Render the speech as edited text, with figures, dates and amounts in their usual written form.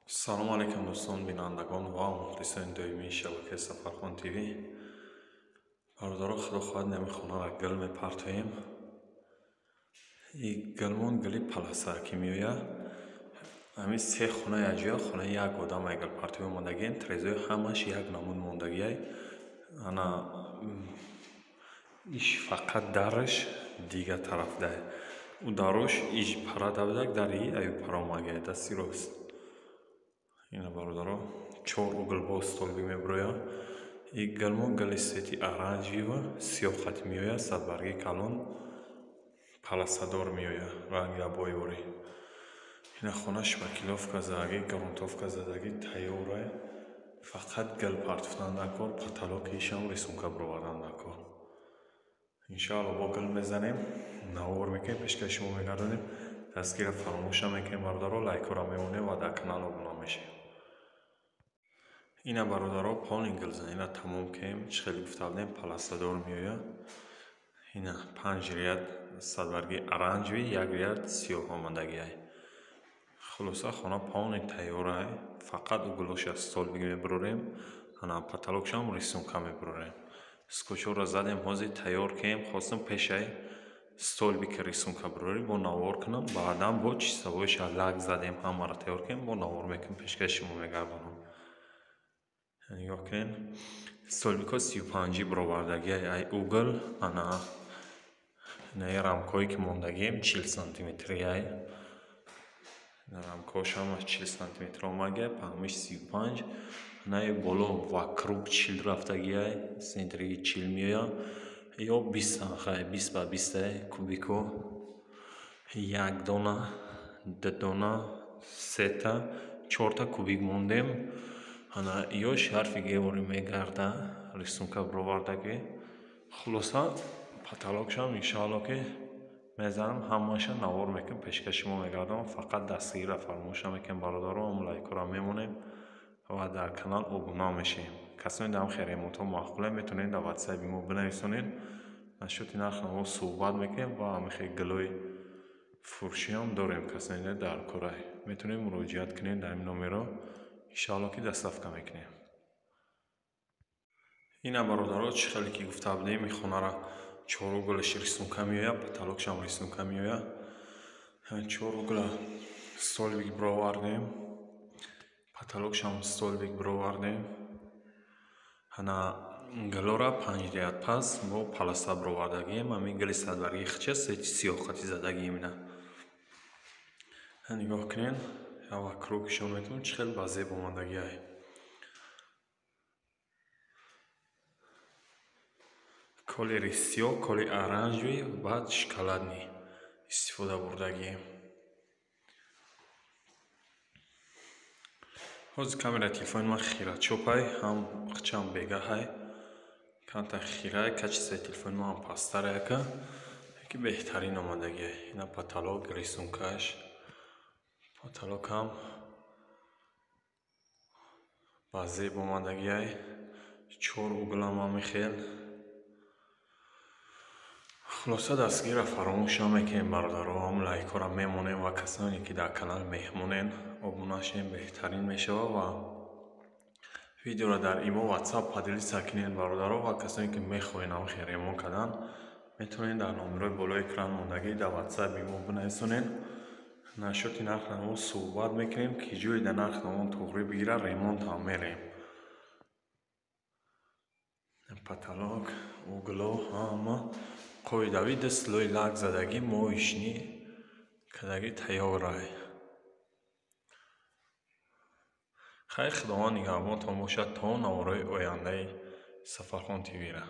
салом алейкум дӯстон бинандагон ва мухлисони доимии шабакаи Сафархон ТВ. бародаро худо хоҳад нами хонара гил мепартоем. И гилмон гили паласар ки меояд ҳамин се хона яҷоя хонаи як одам гил партои омадагием трезои ҳамаш як намуд мондагиай ана иш фақат дараш дига тарафдай у дарош иш парадавдаг дари аю паромагиай дасти рост. ина бародаро чор угл бо столби меброя. И гилмон гили сети оранҷива сиёхати меояд садбарги калон паласадор меояд ранги абоёрӣ. ина хона шмакиловка задаги грунтовка задаги тайёрай. фақат гил партофтан накор потолоки ишам рисунка бировардан накор. иншоалло бо гил мезанем навор мекунем пешкаши шумо мегардонем. дастгира фаромӯша мекунем бародаро лайкора мемонем ва дар канал обуна мешем. ина бародаро пони гилзанина тамом кем чихели гуфта будем паласадор меояд. ина 5 ряд садбарги оранҷеви як ряд сиёҳ омадагиай. хулоса хона пони тайёрай. фақат углоша столбиги мебурорем ана потолокшам рисунка мебурорем. скотчора задем ҳозир тайёр кем хостам пешай столби ки рисунка бурорӣ бо навор кунам баъдан бо чистовоиша лак задем ҳамаро тайёр кем бо навор мекунем пешкаши шумо мегардонам. нигоҳ кунед столбико 35 бировардагиай ай угл ана наи рамкое ки мондагием 40 сантиметрияй. рамкош ҳама 40 сантиметр омагиай паҳмиш 35 наи боло вакруг 40 рафтагиай сентриги 40 меояд ё 20 санхай 20 ба 20 кубико як дона ду дона сета 4 кубик мондем. ана ё шарфи геворӣ мегарда рисунка бировардаги. хулоса потолокшам иншоалло ки мезанам ҳамаша навор мекунем пешкаши шумо мегардонам. фақат дастгира фаромӯша мекунем бародаро лайкора мемонем ва дар канал обуна мешем. касоне дар хе ремонтҳо маъқуле метавонед дар ватсайби мо бинависонед. нашоти нарх наво суҳбат мекунем ва ҳамихе гилои фурӯшиам дорем. касоне дар корай метавонед муроҷиат кунед дар ин номеро иншоалло ки дастафка мекунем. ина бародаро чихеле ки гуфта будем ин хонара чор углаш рисунка меояд потолокшам рисунка меояд. чор угла столбик бировардем потолокшам столбик бировардем. ана гилора 5 ряд пас бо паласта бировардагием ҳамин гили садбарги хича сети сиёхати задагием. ина нигоҳ кунед вакругшон метавонед чихел ба зеб омадагиай. колери сиёҳ коли оранҷеви баъд шоколадни истифода бурдагием. ҳозир камера телефони ман хиратчопай ҳам хичам бегаҳай канта хирай качества телефони ман пасттарая ка ки беҳтарин омадагиай. ина потолок рисункаш потолокам ба зеб омадагиай. чор углам ҳамихел. хулоса дастгира фаромӯша мекунем бародаро лайкора мемонем ва касоне ки дар канал меҳмонен обунашем беҳтарин мешавад ва видеоро дар имо ватсап падилиса кунед бародаро ва касоне ки мехоҳед ҳамихе ремонт кардан метавонед дар номерои болои экран мондагӣ дар ватсапи мо бинависонед. нашоти нарх наво суҳбат мекунем ки ҷои дар нарх наво тоғри бигира ремонт ҳам мерем. потолок угло ҳама қоидави дастилои лак задагӣ моишни кадаги тайёрай. хайр худованд нигаҳбонтон бошад то наворҳои ояндаи Сафархон ТВ ра.